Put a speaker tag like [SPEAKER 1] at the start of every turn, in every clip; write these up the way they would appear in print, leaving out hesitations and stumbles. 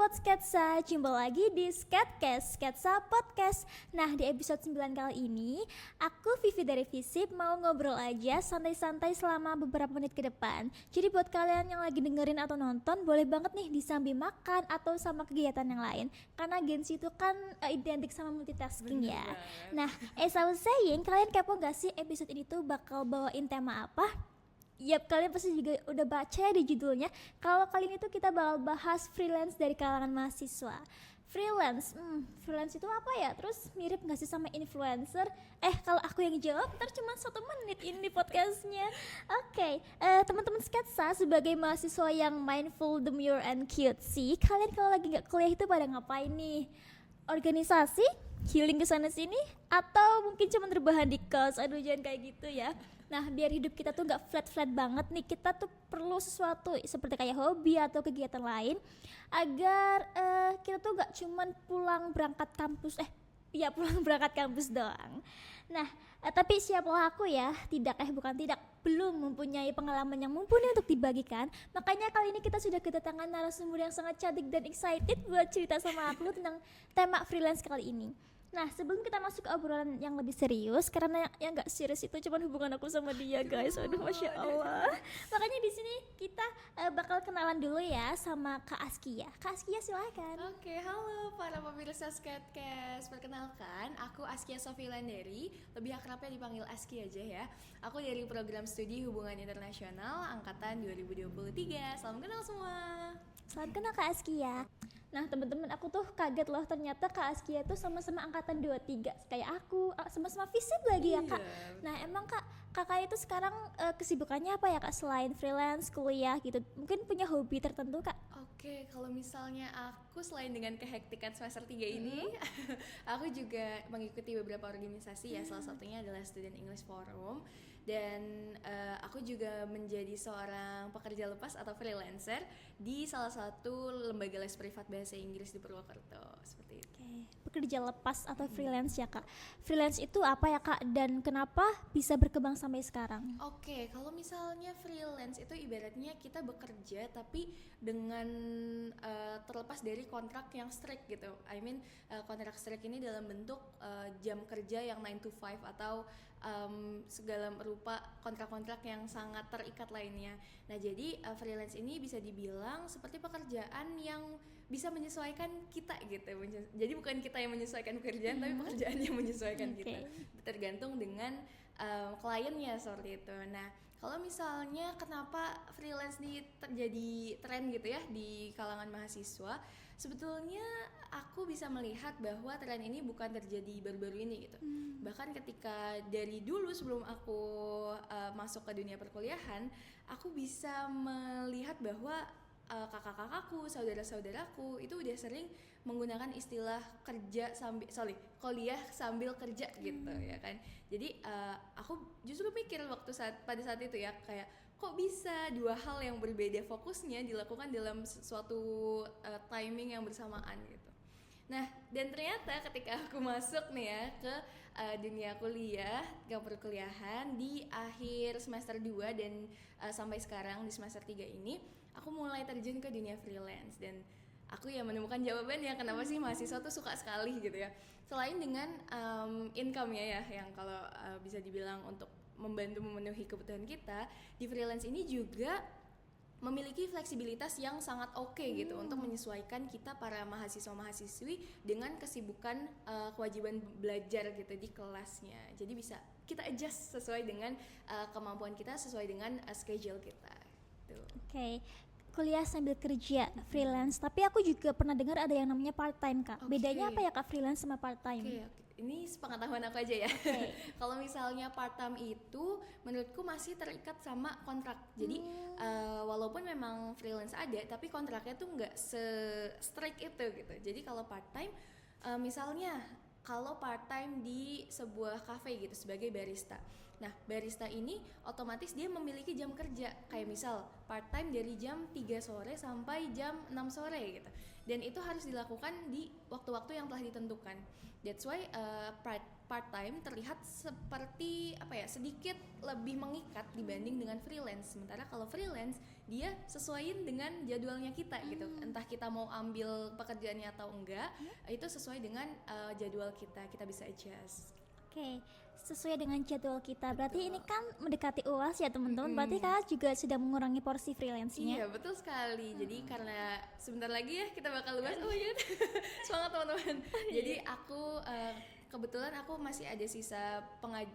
[SPEAKER 1] Sobat Sketsa, jumpa lagi di Sketcast, Sketsa Podcast. Nah, di episode 9 kali ini, aku Vivi dari Visip mau ngobrol aja santai-santai selama beberapa menit ke depan. Jadi buat kalian yang lagi dengerin atau nonton, boleh banget nih disambi makan atau sama kegiatan yang lain. Karena Gen Z itu kan identik sama multitasking. Bener ya banget. Nah, as I was saying, kalian kepo gak sih episode ini tuh bakal bawain tema apa? Yap, kalian pasti juga udah baca ya di judulnya. Kalau kali ini tuh kita bakal bahas freelance dari kalangan mahasiswa. Freelance itu apa ya? Terus mirip gak sih sama influencer? Kalau aku yang jawab, ntar cuma 1 menit ini podcastnya. Oke, teman-teman Sketsa, sebagai mahasiswa yang mindful, demure, and cute sih, kalian kalau lagi gak kuliah itu pada ngapain nih? Organisasi? Healing kesana sini? Atau mungkin cuma rebahan di kos? Aduh, jangan kayak gitu ya. Nah, biar hidup kita tuh gak flat-flat banget nih, kita tuh perlu sesuatu seperti kayak hobi atau kegiatan lain agar kita tuh gak cuman pulang berangkat kampus doang. Nah, tapi siapalah aku ya, belum mempunyai pengalaman yang mumpuni untuk dibagikan. Makanya kali ini kita sudah kedatangan narasumber yang sangat cantik dan excited buat cerita sama aku tentang tema freelance kali ini. Nah, sebelum kita masuk ke obrolan yang lebih serius, karena yang gak serius itu cuma hubungan aku sama dia, guys. Aduh, Masya Allah. Makanya di sini kita bakal kenalan dulu ya sama Kak Askia. Kak Askia, silakan.
[SPEAKER 2] Oke, halo para pemirsa Sketcast. Perkenalkan, aku Askia Sofilanderi, lebih akrabnya dipanggil Aski aja ya. Aku dari program studi Hubungan Internasional angkatan 2023. Salam kenal semua.
[SPEAKER 1] Salam kenal Kak Askia. Nah, teman-teman, aku tuh kaget loh, ternyata Kak Askia tuh sama-sama angkatan 23 kayak aku, sama-sama Visip lagi ya, Kak. Nah, emang kakak itu sekarang kesibukannya apa ya, Kak, selain freelance, kuliah gitu? Mungkin punya hobi tertentu, Kak?
[SPEAKER 2] Oke, kalau misalnya aku selain dengan kehektikan semester 3 ini, aku juga mengikuti beberapa organisasi ya, salah satunya adalah Student English Forum. Dan aku juga menjadi seorang pekerja lepas atau freelancer di salah satu lembaga les privat bahasa Inggris di Purwokerto, seperti itu.
[SPEAKER 1] Oke, pekerja lepas atau freelance ya, Kak. Freelance itu apa ya, Kak, dan kenapa bisa berkembang sampai sekarang?
[SPEAKER 2] Oke, kalau misalnya freelance itu ibaratnya kita bekerja tapi dengan terlepas dari kontrak yang strict gitu. Kontrak strict ini dalam bentuk jam kerja yang 9 to 5 atau segala rupa kontrak-kontrak yang sangat terikat lainnya. Nah, jadi freelance ini bisa dibilang seperti pekerjaan yang bisa menyesuaikan kita gitu. Jadi bukan kita yang menyesuaikan pekerjaan, tapi pekerjaan yang menyesuaikan kita. Tergantung dengan kliennya seperti itu. Nah, kalau misalnya kenapa freelance ini terjadi tren gitu ya di kalangan mahasiswa, sebetulnya aku bisa melihat bahwa tren ini bukan terjadi baru-baru ini gitu. Bahkan ketika dari dulu sebelum aku masuk ke dunia perkuliahan, aku bisa melihat bahwa kakak-kakakku, saudara-saudaraku itu udah sering menggunakan istilah kuliah sambil kerja gitu ya kan. Jadi aku justru mikir pada saat itu ya, kayak kok bisa 2 hal yang berbeda fokusnya dilakukan dalam suatu timing yang bersamaan gitu. Nah, dan ternyata ketika aku masuk nih ya ke dunia kuliah, ke perkuliahan di akhir semester 2 dan sampai sekarang di semester 3 ini, aku mulai terjun ke dunia freelance dan aku ya menemukan jawabannya kenapa sih mahasiswa tuh suka sekali gitu ya. Selain dengan income ya yang kalau bisa dibilang untuk membantu memenuhi kebutuhan kita, di freelance ini juga memiliki fleksibilitas yang sangat oke gitu untuk menyesuaikan kita para mahasiswa-mahasiswi dengan kesibukan kewajiban belajar gitu di kelasnya. Jadi bisa kita adjust sesuai dengan kemampuan kita, sesuai dengan schedule kita.
[SPEAKER 1] Oke. Kuliah sambil kerja, freelance. Tapi aku juga pernah dengar ada yang namanya part time, Kak. Bedanya apa ya, Kak, freelance sama part time?
[SPEAKER 2] Oke. Ini sepengetahuan aku aja ya. Kalau misalnya part time itu menurutku masih terikat sama kontrak. Jadi walaupun memang freelance ada, tapi kontraknya tuh nggak se-strict itu gitu. Jadi kalau part time, misalnya kalau part time di sebuah cafe gitu sebagai barista. Nah, barista ini otomatis dia memiliki jam kerja. Kayak misal part time dari jam 3 sore sampai jam 6 sore gitu. dan itu harus dilakukan di waktu-waktu yang telah ditentukan. That's why part time terlihat seperti sedikit lebih mengikat dibanding dengan freelance. Sementara kalau freelance dia sesuaiin dengan jadwalnya kita gitu. Entah kita mau ambil pekerjaannya atau enggak, itu sesuai dengan jadwal kita bisa adjust.
[SPEAKER 1] Oke, sesuai dengan jadwal kita. Berarti ini kan mendekati UAS ya teman-teman. Berarti kakak juga sudah mengurangi porsi freelance-nya.
[SPEAKER 2] Iya, betul sekali. Jadi karena sebentar lagi ya kita bakal luas. Oh iya, semangat teman-teman. Jadi aku kebetulan aku masih ada sisa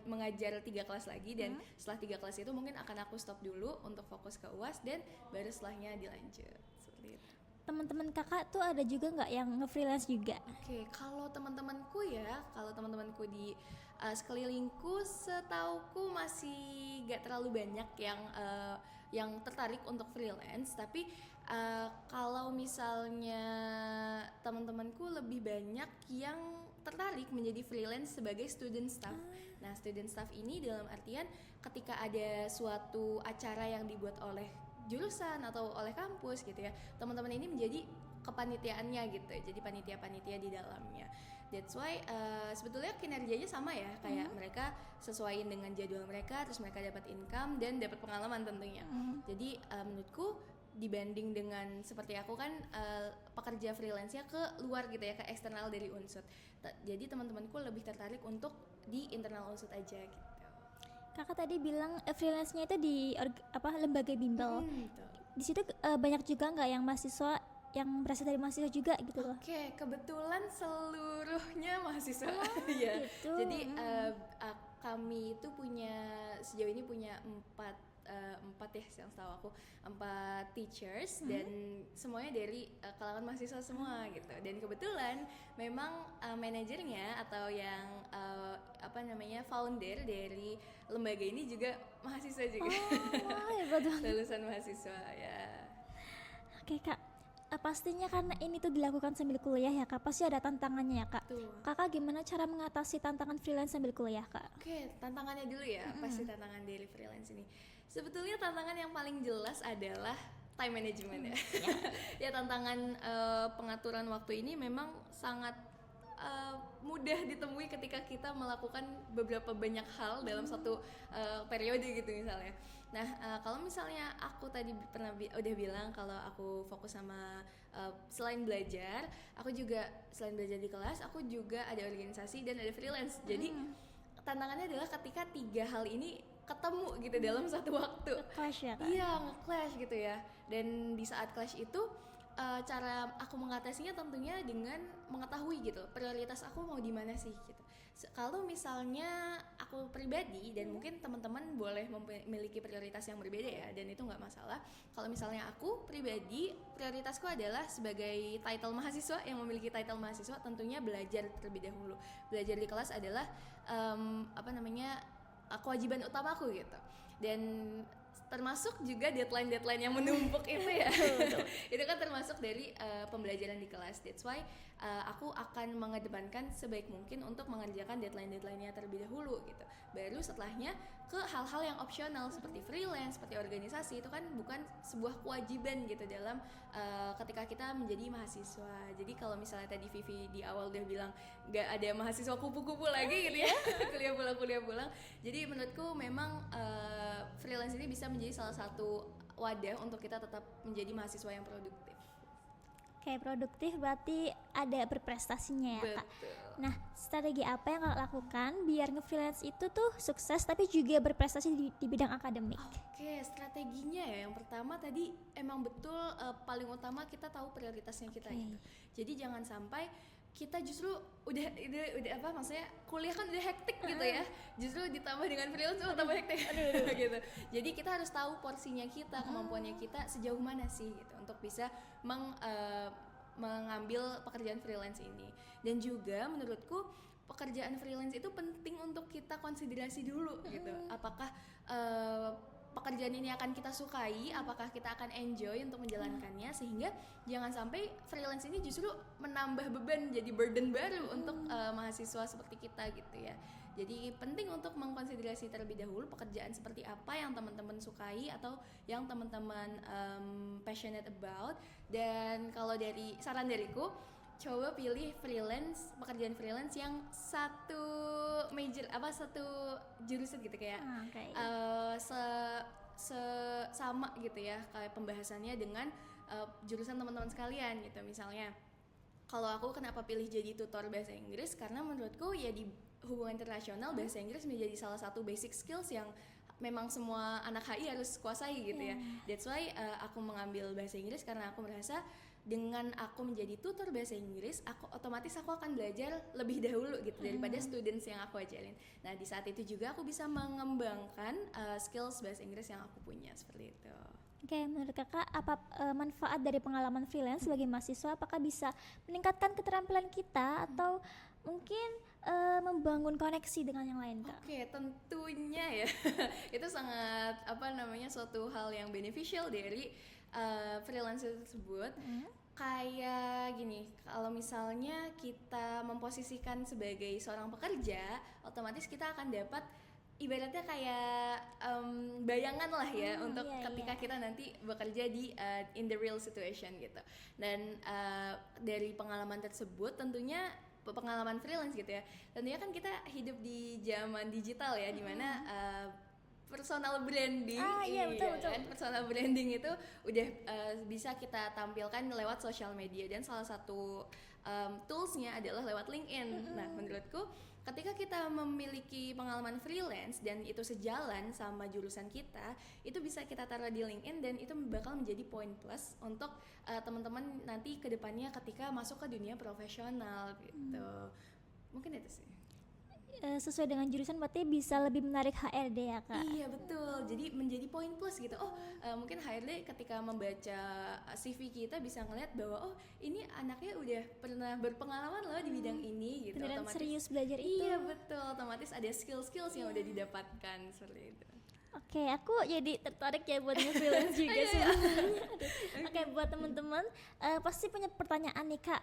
[SPEAKER 2] mengajar 3 kelas lagi, dan setelah 3 kelas itu mungkin akan aku stop dulu untuk fokus ke UAS, dan baru setelahnya dilanjut. Seperti itu.
[SPEAKER 1] Teman-teman kakak tuh ada juga nggak yang nge-freelance juga?
[SPEAKER 2] Oke, kalau teman-temanku di sekelilingku, setauku masih gak terlalu banyak yang tertarik untuk freelance. Tapi kalau misalnya teman-temanku lebih banyak yang tertarik menjadi freelance sebagai student staff. Nah, student staff ini dalam artian ketika ada suatu acara yang dibuat oleh jurusan atau oleh kampus gitu ya, teman-teman ini menjadi kepanitiaannya gitu, jadi panitia-panitia di dalamnya. That's why sebetulnya kinerjanya sama ya, kayak mereka sesuaiin dengan jadwal mereka, terus mereka dapat income dan dapat pengalaman tentunya. Jadi menurutku dibanding dengan seperti aku kan pekerja freelance-nya ke luar gitu ya, ke eksternal dari Unsud. Jadi teman-temanku lebih tertarik untuk di internal Unsud aja gitu.
[SPEAKER 1] Kakak tadi bilang freelance-nya itu di lembaga bimbel. Di situ banyak juga nggak yang mahasiswa yang berasal dari mahasiswa juga gitu loh?
[SPEAKER 2] Oke, kebetulan seluruhnya mahasiswa. Ya.
[SPEAKER 1] Gitu.
[SPEAKER 2] Jadi kami itu sejauh ini punya 4 ya, yang tahu aku 4 teachers, dan semuanya dari kalangan mahasiswa semua gitu. Dan kebetulan memang manajernya atau yang founder dari lembaga ini juga mahasiswa juga.
[SPEAKER 1] Wah, hebat banget.
[SPEAKER 2] Lulusan mahasiswa ya.
[SPEAKER 1] Oke kak, pastinya karena ini tuh dilakukan sambil kuliah ya kak, pasti ada tantangannya ya kak.
[SPEAKER 2] Tuh.
[SPEAKER 1] Kakak gimana cara mengatasi tantangan freelance sambil kuliah kak?
[SPEAKER 2] Oke, tantangannya dulu ya. Pasti tantangan dari freelance ini. Sebetulnya tantangan yang paling jelas adalah time management ya. Ya, tantangan pengaturan waktu ini memang sangat mudah ditemui ketika kita melakukan beberapa banyak hal dalam satu periode gitu misalnya. Nah, kalau misalnya aku tadi udah bilang kalau aku fokus sama selain belajar, aku juga selain belajar di kelas, aku juga ada organisasi dan ada freelance. Jadi tantangannya adalah ketika 3 hal ini ketemu gitu dalam satu waktu.
[SPEAKER 1] Clash ya kak?
[SPEAKER 2] Iya, nge-clash gitu ya. Dan di saat clash itu cara aku mengatasinya tentunya dengan mengetahui gitu prioritas aku mau di mana sih gitu. Kalau misalnya aku pribadi, dan mungkin teman-teman boleh memiliki prioritas yang berbeda ya, dan itu nggak masalah. Kalau misalnya aku pribadi, prioritasku adalah sebagai title mahasiswa yang memiliki title mahasiswa, tentunya belajar terlebih dahulu. Belajar di kelas adalah kewajiban utamaku gitu. Dan termasuk juga deadline yang menumpuk itu ya. Itu kan termasuk dari pembelajaran di kelas. That's why aku akan mengedepankan sebaik mungkin untuk mengerjakan deadline-nya terlebih dahulu gitu. Baru setelahnya ke hal-hal yang opsional seperti freelance, seperti organisasi, itu kan bukan sebuah kewajiban gitu dalam ketika kita menjadi mahasiswa. Jadi kalau misalnya tadi Vivi di awal udah bilang nggak ada mahasiswa kupu-kupu lagi gitu ya, kuliah pulang. Jadi menurutku memang freelance ini bisa menjadi salah satu wadah untuk kita tetap menjadi mahasiswa yang produktif.
[SPEAKER 1] Kayak produktif berarti ada berprestasinya ya kak. Nah, strategi apa yang kak lakukan biar nge-freelance itu tuh sukses tapi juga berprestasi di bidang akademik?
[SPEAKER 2] Oke, strateginya ya, yang pertama tadi emang betul paling utama kita tahu prioritasnya kita gitu. Jadi jangan sampai kita justru udah maksudnya kuliah kan udah hektik gitu ya, justru ditambah dengan freelance tambah hektik gitu. Jadi kita harus tahu porsinya kita, kemampuannya kita sejauh mana sih gitu untuk bisa mengambil pekerjaan freelance ini. Dan juga menurutku pekerjaan freelance itu penting untuk kita konsiderasi dulu gitu. Apakah pekerjaan ini akan kita sukai, apakah kita akan enjoy untuk menjalankannya, sehingga jangan sampai freelance ini justru menambah beban, jadi burden baru untuk mahasiswa seperti kita gitu ya. Jadi penting untuk mengkonsiderasi terlebih dahulu pekerjaan seperti apa yang teman-teman sukai atau yang teman-teman passionate about. Dan kalau dari saran dariku, coba pilih pekerjaan freelance yang satu jurusan gitu, kayak sama gitu ya, kayak pembahasannya dengan jurusan teman-teman sekalian gitu. Misalnya kalau aku kenapa pilih jadi tutor bahasa Inggris, karena menurutku ya di hubungan internasional bahasa Inggris menjadi salah satu basic skills yang memang semua anak HI harus kuasai gitu ya. That's why aku mengambil bahasa Inggris, karena aku merasa dengan aku menjadi tutor bahasa Inggris, aku akan belajar lebih dahulu gitu daripada students yang aku ajarin. Nah, di saat itu juga aku bisa mengembangkan skills bahasa Inggris yang aku punya, seperti itu.
[SPEAKER 1] Oke, menurut kakak apa manfaat dari pengalaman freelance sebagai mahasiswa? Apakah bisa meningkatkan keterampilan kita atau mungkin membangun koneksi dengan yang lain, Kak?
[SPEAKER 2] Oke, tentunya ya. Itu sangat suatu hal yang beneficial dari freelancer tersebut. Kayak gini, kalau misalnya kita memposisikan sebagai seorang pekerja, otomatis kita akan dapat ibaratnya kayak bayangan lah ya untuk ketika kita nanti bekerja di in the real situation gitu. Dan dari pengalaman tersebut, tentunya pengalaman freelance gitu ya, tentunya kan kita hidup di zaman digital ya, dimana personal branding, betul. Personal branding itu udah bisa kita tampilkan lewat sosial media, dan salah satu toolsnya adalah lewat LinkedIn. Nah, menurutku ketika kita memiliki pengalaman freelance dan itu sejalan sama jurusan kita, itu bisa kita taruh di LinkedIn, dan itu bakal menjadi poin plus untuk teman-teman nanti kedepannya ketika masuk ke dunia profesional gitu. Mungkin itu sih.
[SPEAKER 1] Sesuai dengan jurusan berarti bisa lebih menarik HRD ya, Kak?
[SPEAKER 2] Iya, betul, jadi menjadi poin plus gitu. Mungkin HRD ketika membaca CV kita bisa ngeliat bahwa ini anaknya udah pernah berpengalaman loh di bidang ini gitu.
[SPEAKER 1] Beneran
[SPEAKER 2] otomatis
[SPEAKER 1] serius belajar itu.
[SPEAKER 2] Iya, betul, otomatis ada skills yang udah didapatkan seperti itu.
[SPEAKER 1] Oke, aku jadi tertarik ya buat nge-freelance juga sih. Oke, buat teman-teman pasti punya pertanyaan nih, Kak.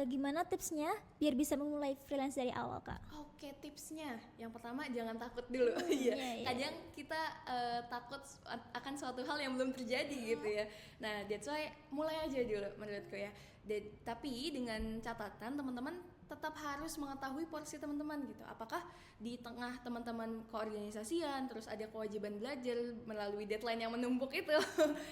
[SPEAKER 1] Gimana tipsnya biar bisa memulai freelance dari awal, Kak?
[SPEAKER 2] Oke, tipsnya yang pertama jangan takut dulu. Kadang kita takut akan suatu hal yang belum terjadi gitu ya. Nah, that's why mulai aja dulu menurutku ya. Tapi dengan catatan teman-teman tetap harus mengetahui porsi teman-teman gitu. Apakah di tengah teman-teman keorganisasian, terus ada kewajiban belajar melalui deadline yang menumpuk itu,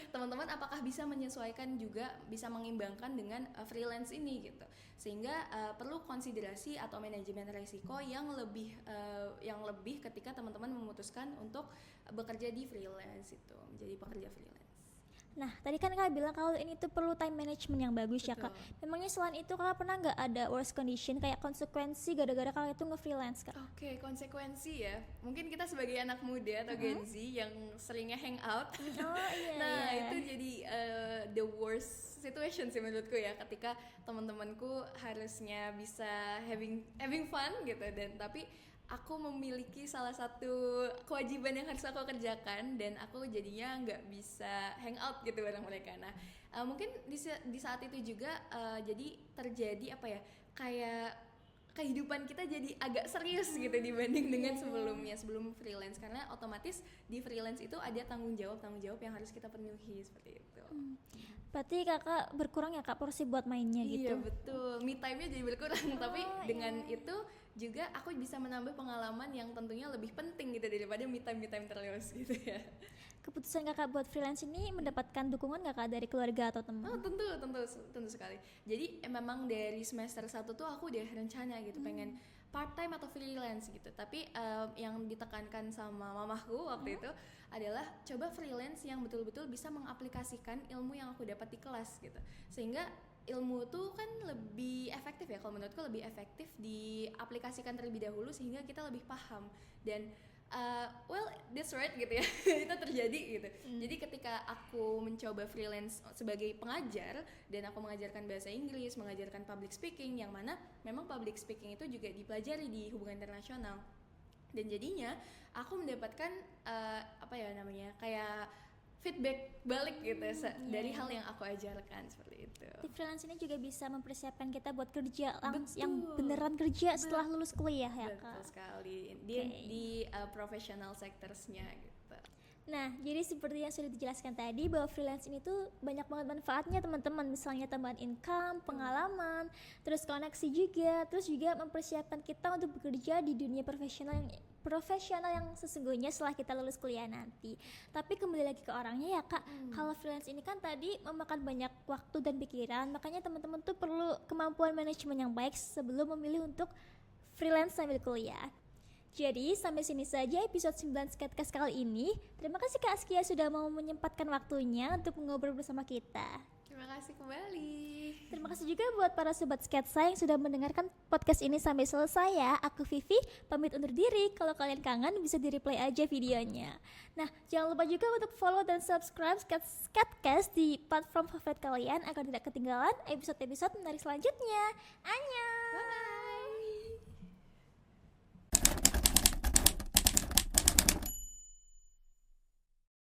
[SPEAKER 2] teman-teman apakah bisa menyesuaikan juga, bisa mengimbangkan dengan freelance ini gitu. Sehingga perlu konsiderasi atau manajemen resiko yang lebih ketika teman-teman memutuskan untuk bekerja di freelance itu, menjadi pekerja freelance.
[SPEAKER 1] Nah, tadi kan Kak bilang kalau ini tuh perlu time management yang bagus. Betul. Ya, Kak. Memangnya selain itu Kak pernah nggak ada worst condition kayak konsekuensi gara-gara Kak itu nge-freelance, Kak?
[SPEAKER 2] Oke, konsekuensi ya. Mungkin kita sebagai anak muda atau Gen Z yang seringnya hangout. Itu jadi the worst situation sih menurutku ya, ketika teman-temanku harusnya bisa having fun gitu, dan tapi aku memiliki salah satu kewajiban yang harus aku kerjakan, dan aku jadinya nggak bisa hangout gitu bareng mereka. Nah, mungkin di saat itu juga jadi terjadi kayak kehidupan kita jadi agak serius gitu dibanding dengan sebelum freelance, karena otomatis di freelance itu ada tanggung jawab yang harus kita penuhi seperti itu.
[SPEAKER 1] Berarti kakak berkurang ya Kak porsi buat mainnya gitu?
[SPEAKER 2] Iya, betul, me time-nya jadi berkurang. Tapi dengan itu juga aku bisa menambah pengalaman yang tentunya lebih penting gitu daripada me time terus gitu ya.
[SPEAKER 1] Keputusan kakak buat freelance ini mendapatkan dukungan gak Kak dari keluarga atau teman?
[SPEAKER 2] Tentu sekali. Jadi memang dari semester 1 tuh aku udah rencana gitu pengen part time atau freelance gitu. Tapi yang ditekankan sama mamahku waktu itu adalah coba freelance yang betul-betul bisa mengaplikasikan ilmu yang aku dapat di kelas gitu. Sehingga ilmu tuh kan lebih efektif ya, kalau menurutku lebih efektif diaplikasikan terlebih dahulu sehingga kita lebih paham. Dan that's right gitu ya. Itu terjadi gitu. Jadi ketika aku mencoba freelance sebagai pengajar dan aku mengajarkan bahasa Inggris, mengajarkan public speaking, yang mana memang public speaking itu juga dipelajari di hubungan internasional. Dan jadinya aku mendapatkan apa ya namanya, kayak feedback balik gitu dari hal yang aku ajarkan seperti itu.
[SPEAKER 1] Di freelance ini juga bisa mempersiapkan kita buat kerja
[SPEAKER 2] Betul.
[SPEAKER 1] yang beneran kerja setelah lulus kuliah ya
[SPEAKER 2] Betul
[SPEAKER 1] Kak.
[SPEAKER 2] sekali di professional sectorsnya gitu.
[SPEAKER 1] Nah, jadi seperti yang sudah dijelaskan tadi bahwa freelance ini tuh banyak banget manfaatnya teman-teman. Misalnya tambahan income, pengalaman, terus koneksi juga, terus juga mempersiapkan kita untuk bekerja di dunia profesional yang sesungguhnya setelah kita lulus kuliah nanti. Tapi kembali lagi ke orangnya ya Kak, kalau freelance ini kan tadi memakan banyak waktu dan pikiran, makanya teman-teman tuh perlu kemampuan manajemen yang baik sebelum memilih untuk freelance sambil kuliah. Jadi sampai sini saja episode 9 Skatcast kali ini. Terima kasih Kak Askia sudah mau menyempatkan waktunya untuk ngobrol bersama kita.
[SPEAKER 2] Terima kasih kembali.
[SPEAKER 1] Terima kasih juga buat para sobat sketsa yang sudah mendengarkan podcast ini sampai selesai ya. Aku Vivi, pamit undur diri. Kalau kalian kangen bisa di-replay aja videonya. Nah, jangan lupa juga untuk follow dan subscribe Skatcast di platform favorit kalian agar tidak ketinggalan episode-episode menarik selanjutnya. Annyeong!